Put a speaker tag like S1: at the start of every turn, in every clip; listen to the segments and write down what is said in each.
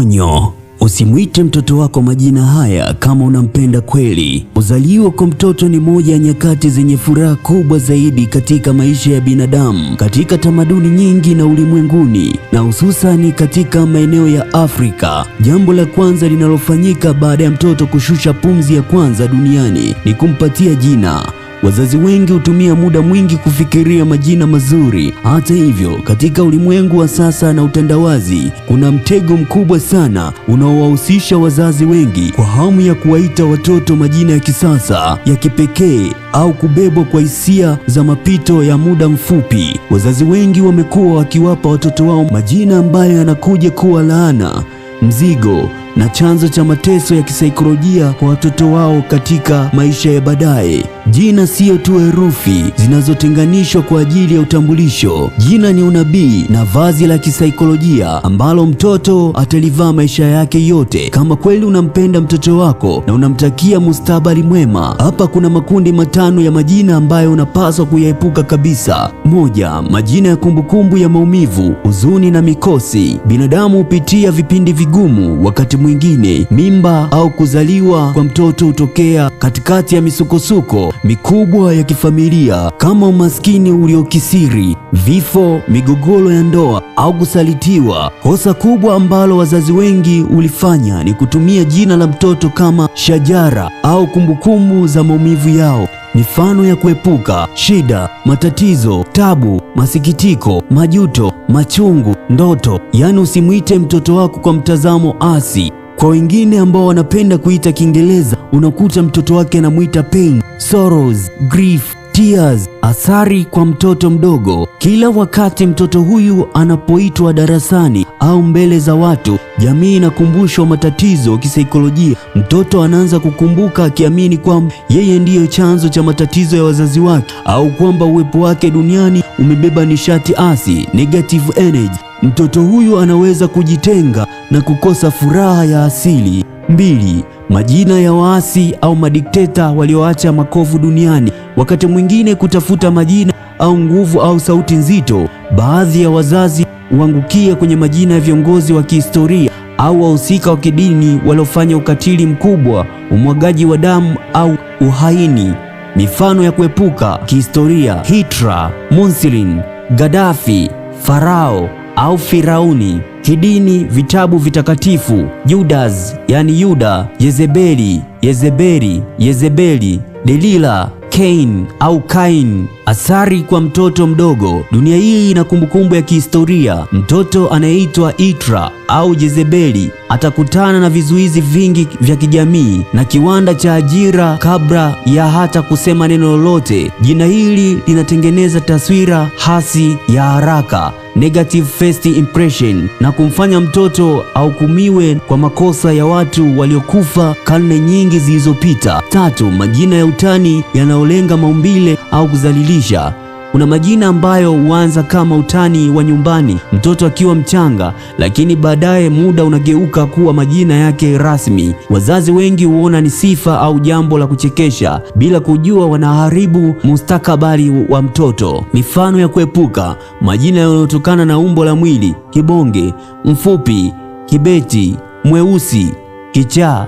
S1: Onyo: usimwite mtoto wako majina haya kama unampenda kweli. Kuzaliwa kwa mtoto ni moja ya nyakati zenye furaha kubwa zaidi katika maisha ya binadamu katika tamaduni nyingi na ulimwenguni, na hususani katika maeneo ya Afrika. Jambo la kwanza linalofanyika baada ya mtoto kushusha pumzi ya kwanza duniani ni kumpatia jina. Wazazi wengi hutumia muda mwingi kufikiria majina mazuri. Hata hivyo, katika ulimwengu wa sasa na utandawazi, kuna mtego mkubwa sana unaowahusisha wazazi wengi kwa hamu ya kuwaita watoto majina ya kisasa, ya kipekee au kubebwa kwa hisia za mapito ya muda mfupi. Wazazi wengi wamekuwa wakiwapa watoto wao majina ambayo yanakuja kuwa laana, mzigo na chanzo cha mateso ya kisaikolojia kwa watoto wao katika maisha ya baadaye. Jina siyo tu herufi zinazotenganishwa kwa ajili ya utambulisho. Jina ni unabii na vazi la kisaikolojia ambalo mtoto atalivaa maisha yake yote. Kama kweli unampenda mtoto wako na unamtakia mustakabali mwema, hapa kuna makundi matano ya majina ambayo unapaswa kuyaepuka kabisa. Moja, majina ya kumbukumbu ya maumivu, huzuni na mikosi. Binadamu hupitia vipindi vigumu. Wakati mwingine mimba au kuzaliwa kwa mtoto hutokea katikati ya misukosuko mikubwa ya kifamilia kama umaskini uliokithiri, vifo, migogoro ya ndoa au kusalitiwa. Kosa kubwa ambalo wazazi wengi ulifanya ni kutumia jina la mtoto kama shajara au kumbukumbu za maumivu yao. Mifano ya kuepuka: shida, matatizo, tabu, masikitiko, majuto, machungu, ndoto. Yaani usimwite mtoto wako kwa mtazamo asi. Kwa wengine ambao wanapenda kuita Kiingereza, unakuta mtoto wake anamuita pain, sorrows, grief, tears. Athari kwa mtoto mdogo: kila wakati mtoto huyu anapoitwa darasani au mbele za watu, jamii inakumbushwa matatizo kisaikolojia. Mtoto anaanza kukumbuka akiamini kwamba yeye ndiyo chanzo cha matatizo ya wazazi wake, au kwamba uwepo wake duniani umebeba nishati asi, negative energy. Mtoto huyu anaweza kujitenga na kukosa furaha ya asili. 2. Majina ya waasi au madikteta walioacha makovu duniani. Wakati mwingine kutafuta majina au nguvu au sauti nzito, baadhi ya wazazi huangukia kwenye majina ya viongozi wa kihistoria au wahusika wa kidini waliofanya ukatili mkubwa, umwagaji wa damu au uhaini. Mifano ya kuepuka kihistoria: Hitler, Mussolini, Gaddafi, Farao au Firauni. Kidini: vitabu vitakatifu: Judas, yani Yuda, Yezebeli, Yezebeli, Yezebeli, Delila, Cain au Kain. Athari kwa mtoto mdogo: dunia hii ina kumbukumbu ya kihistoria. Mtoto anayeitwa Itra au Jezebeli atakutana na vizuizi vingi vya kijamii na kiwanda cha ajira kabla ya hata kusema neno lolote. Jina hili linatengeneza taswira hasi ya haraka, negative first impression, na kumfanya mtoto ahukumiwe kwa makosa ya watu waliokufa karne nyingi zilizopita. 3. Majina ya utani yanayolenga maumbile au kuzalilisha. Kuna majina ambayo huanza kama utani wa nyumbani mtoto akiwa mchanga, lakini baadaye muda unageuka kuwa majina yake rasmi. Wazazi wengi huona ni sifa au jambo la kuchekesha, bila kujua wanaharibu mustakabali wa mtoto. Mifano ya kuepuka: majina yanayotokana na umbo la mwili: kibonge, mfupi, kibeti, mweusi, kichaa,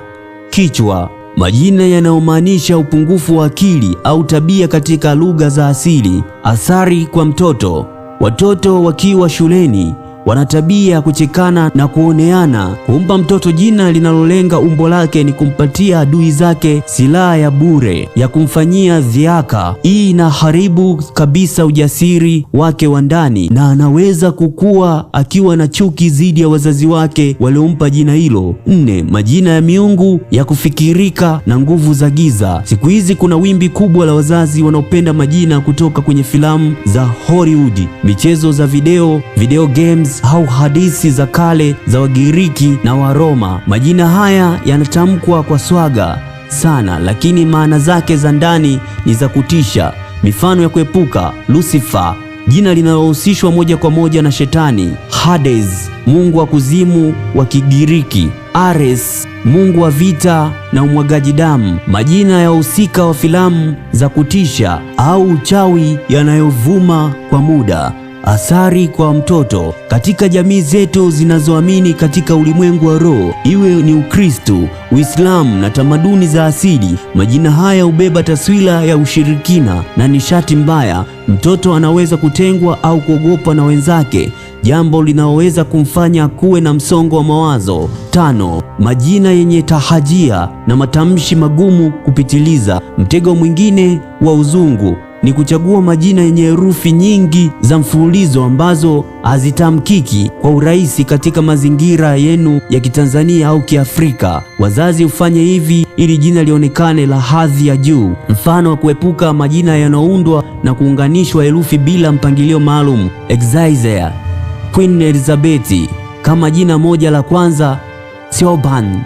S1: kichwa. Majina yanayomaanisha upungufu wa akili au tabia katika lugha za asili. Athari kwa mtoto: watoto wakiwa shuleni wana tabia ya kuchekana na kuoneana. Kumpa mtoto jina linalolenga umbo lake ni kumpatia adui zake silaha ya bure ya kumfanyia dhihaka. Hii inaharibu kabisa ujasiri wake wa ndani, na anaweza kukua akiwa na chuki dhidi ya wazazi wake waliompa jina hilo. 4. Majina ya miungu ya kufikirika na nguvu za giza. Siku hizi kuna wimbi kubwa la wazazi wanaopenda majina kutoka kwenye filamu za Hollywood, michezo za video games au hadithi za kale za Wagiriki na Waroma. Majina haya yanatamkwa kwa swaga sana, lakini maana zake za ndani ni za kutisha. Mifano ya kuepuka: Lucifer, jina linalohusishwa moja kwa moja na shetani. Hades, mungu wa kuzimu wa Kigiriki. Ares, mungu wa vita na umwagaji damu. Majina ya wahusika wa filamu za kutisha au uchawi yanayovuma kwa muda. Athari kwa mtoto. Katika jamii zetu zinazoamini katika ulimwengu wa roho, iwe ni Ukristo, Uislamu na tamaduni za asili, majina haya hubeba taswira ya ushirikina na nishati mbaya. Mtoto anaweza kutengwa au kuogopwa na wenzake, jambo linaloweza kumfanya kuwe na msongo wa mawazo. 5. Majina yenye tahajia na matamshi magumu kupitiliza. Mtego mwingine wa uzungu ni kuchagua majina yenye herufi nyingi za mfululizo ambazo hazitamkiki kwa urahisi katika mazingira yenu ya Kitanzania au Kiafrika. Wazazi hufanya hivi ili jina lionekane la hadhi ya juu. Mfano wa kuepuka majina yanayoundwa na kuunganishwa herufi bila mpangilio maalum. Exaizea, Queen Elizabeth kama jina moja la kwanza, Siobhan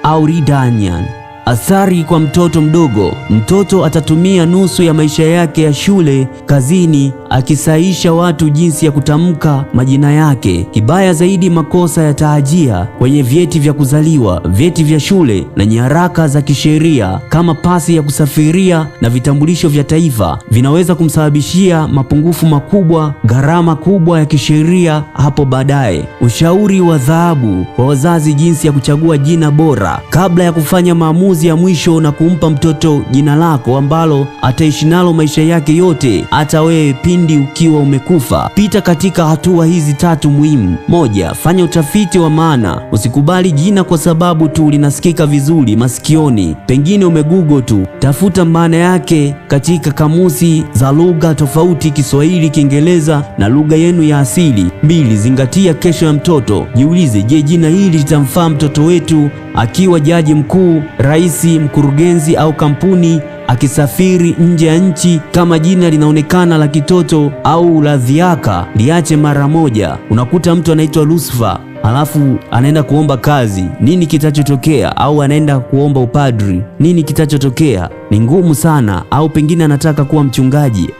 S1: au Ridanian. Athari kwa mtoto mdogo. Mtoto atatumia nusu ya maisha yake ya shule, kazini, akisahisha watu jinsi ya kutamka majina yake. Kibaya zaidi, makosa ya tahajia kwenye vyeti vya kuzaliwa, vyeti vya shule na nyaraka za kisheria kama pasi ya kusafiria na vitambulisho vya taifa vinaweza kumsababishia mapungufu makubwa, gharama kubwa ya kisheria hapo baadaye. Ushauri wa dhahabu kwa wazazi jinsi ya kuchagua jina bora. Kabla ya kufanya maamuzi ya mwisho na kumpa mtoto jina lako ambalo ataishi nalo maisha yake yote, hata wewe pindi ukiwa umekufa, pita katika hatua hizi 3 muhimu. 1. Fanya utafiti wa maana. Usikubali jina kwa sababu tu linasikika vizuri masikioni. Pengine umegoogle tu. Tafuta maana yake katika kamusi za lugha tofauti, Kiswahili, Kiingereza na lugha yenu ya asili. 2. Zingatia kesho ya mtoto. Jiulize, je, jina hili litamfaa mtoto wetu akiwa jaji mkuu, rais, mkurugenzi au kampuni akisafiri nje ya nchi? Kama jina linaonekana la kitoto au la dhiaka, liache mara moja. Unakuta mtu anaitwa Lucifer alafu anaenda kuomba kazi, nini kitachotokea? Au anaenda kuomba upadri, nini kitachotokea? Ni ngumu sana. Au pengine anataka kuwa mchungaji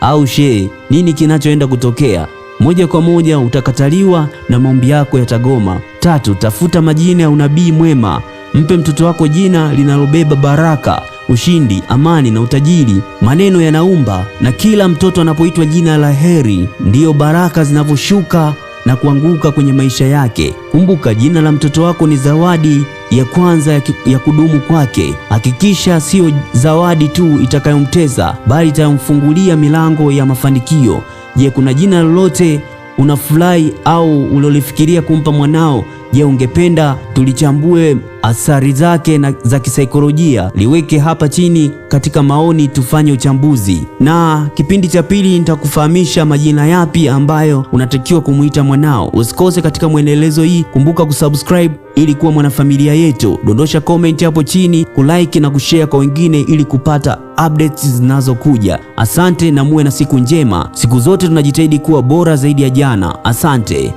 S1: au shehe, nini kinachoenda kutokea? Moja kwa moja utakataliwa na maombi yako yatagoma. 3. Tafuta majina ya unabii mwema. Mpe mtoto wako jina linalobeba baraka, ushindi, amani na utajiri. Maneno yanaumba, na kila mtoto anapoitwa jina la heri, ndiyo baraka zinavyoshuka na kuanguka kwenye maisha yake. Kumbuka, jina la mtoto wako ni zawadi ya kwanza ya kudumu kwake. Hakikisha sio zawadi tu itakayomtesa, bali itayomfungulia milango ya mafanikio. Je, kuna jina lolote unafurahi au ulolifikiria kumpa mwanao? Je, ungependa tulichambue athari zake na za kisaikolojia? Liweke hapa chini katika maoni, tufanye uchambuzi. Na kipindi cha pili nitakufahamisha majina yapi ambayo unatakiwa kumuita mwanao. Usikose katika mwendelezo hii. Kumbuka kusubscribe ili kuwa mwanafamilia yetu. Dondosha comment hapo chini, kulike na kushare kwa wengine ili kupata updates zinazokuja. Asante na muwe na siku njema. Siku zote tunajitahidi kuwa bora zaidi ya jana. Asante.